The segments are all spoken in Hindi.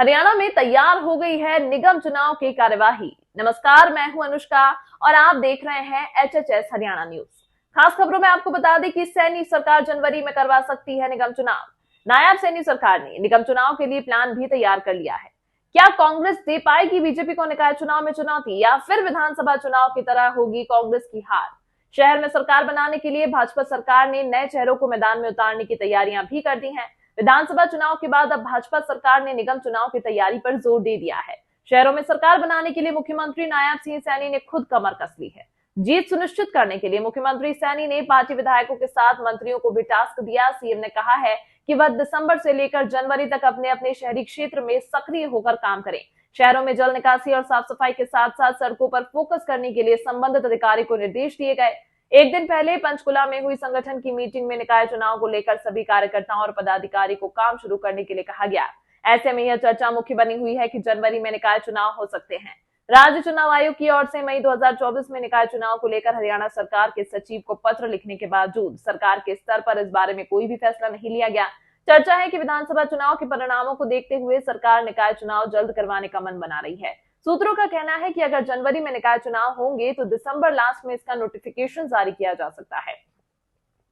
हरियाणा में तैयार हो गई है निगम चुनाव की कार्यवाही। नमस्कार, मैं हूं अनुष्का और आप देख रहे हैं एचएचएस हरियाणा न्यूज। खास खबरों में आपको बता दें कि सैनी सरकार जनवरी में करवा सकती है निगम चुनाव। नायब सैनी सरकार ने निगम चुनाव के लिए प्लान भी तैयार कर लिया है। क्या कांग्रेस दे पाएगी बीजेपी को निकाय चुनाव में चुनौती, या फिर विधानसभा चुनाव की तरह होगी कांग्रेस की हार? शहर में सरकार बनाने के लिए भाजपा सरकार ने नए चेहरों को मैदान में उतारने की तैयारियां भी कर दी हैं। विधानसभा चुनाव के बाद अब भाजपा सरकार ने निगम चुनाव की तैयारी पर जोर दे दिया है। शहरों में सरकार बनाने के लिए मुख्यमंत्री नायब सिंह सैनी ने खुद कमर कस ली है। जीत सुनिश्चित करने के लिए मुख्यमंत्री सैनी ने पार्टी विधायकों के साथ मंत्रियों को भी टास्क दिया। सीएम ने कहा है कि वह दिसंबर से लेकर जनवरी तक अपने अपने शहरी क्षेत्र में सक्रिय होकर काम करें। शहरों में जल निकासी और साफ सफाई के साथ साथ सड़कों पर फोकस करने के लिए संबंधित अधिकारी को निर्देश दिए गए। एक दिन पहले पंचकुला में हुई संगठन की मीटिंग में निकाय चुनाव को लेकर सभी कार्यकर्ताओं और पदाधिकारी को काम शुरू करने के लिए कहा गया। ऐसे में यह चर्चा मुख्य बनी हुई है कि जनवरी में निकाय चुनाव हो सकते हैं। राज्य चुनाव आयोग की ओर से मई 2024 में निकाय चुनाव को लेकर हरियाणा सरकार के सचिव को पत्र लिखने के बावजूद सरकार के स्तर पर इस बारे में कोई भी फैसला नहीं लिया गया। चर्चा है कि विधानसभा चुनाव के परिणामों को देखते हुए सरकार निकाय चुनाव जल्द करवाने का मन बना रही है। सूत्रों का कहना है कि अगर जनवरी में निकाय चुनाव होंगे तो दिसंबर लास्ट में इसका नोटिफिकेशन जारी किया जा सकता है।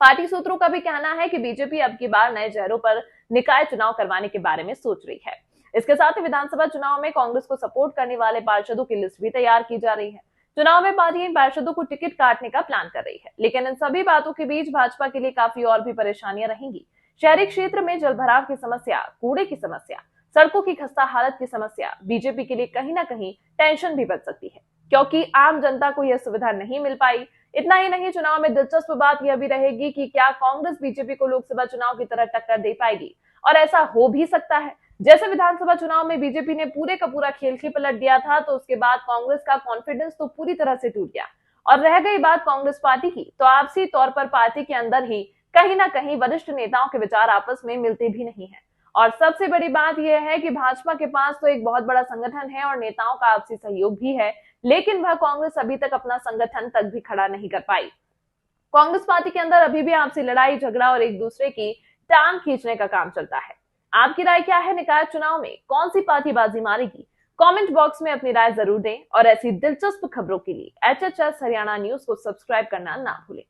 पार्टी सूत्रों का भी कहना है कि बीजेपी अब की बार नए चेहरों पर निकाय चुनाव करवाने के बारे में सोच रही है। इसके साथ ही विधानसभा चुनाव में कांग्रेस को सपोर्ट करने वाले पार्षदों की लिस्ट भी तैयार की जा रही है। चुनाव में पार्टी इन पार्षदों को टिकट काटने का प्लान कर रही है, लेकिन इन सभी बातों के बीच भाजपा के लिए काफी और भी परेशानियां रहेंगी। शहरी क्षेत्र में जलभराव की समस्या, कूड़े की समस्या, सड़कों की खस्ता हालत की समस्या बीजेपी के लिए कहीं ना कहीं टेंशन भी बन सकती है, क्योंकि आम जनता को यह सुविधा नहीं मिल पाई। इतना ही नहीं, चुनाव में दिलचस्प बात यह भी रहेगी कि क्या कांग्रेस बीजेपी को लोकसभा चुनाव की तरह टक्कर दे पाएगी। और ऐसा हो भी सकता है। जैसे विधानसभा चुनाव में बीजेपी ने पूरे का पूरा खेल ही पलट दिया था, तो उसके बाद कांग्रेस का कॉन्फिडेंस तो पूरी तरह से टूट गया। और रह गई बात कांग्रेस पार्टी की, तो आपसी तौर पर पार्टी के अंदर ही कहीं ना कहीं वरिष्ठ नेताओं के विचार आपस में मिलते भी नहीं है। और सबसे बड़ी बात यह है कि भाजपा के पास तो एक बहुत बड़ा संगठन है और नेताओं का आपसी सहयोग भी है, लेकिन वह कांग्रेस अभी तक अपना संगठन तक भी खड़ा नहीं कर पाई। कांग्रेस पार्टी के अंदर अभी भी आपसी लड़ाई झगड़ा और एक दूसरे की टांग खींचने का काम चलता है। आपकी राय क्या है? निकाय चुनाव में कौन सी पार्टी बाजी मारेगी? कमेंट बॉक्स में अपनी राय जरूर दें और ऐसी दिलचस्प खबरों के लिए एचएचएस हरियाणा न्यूज को सब्सक्राइब करना ना भूलें।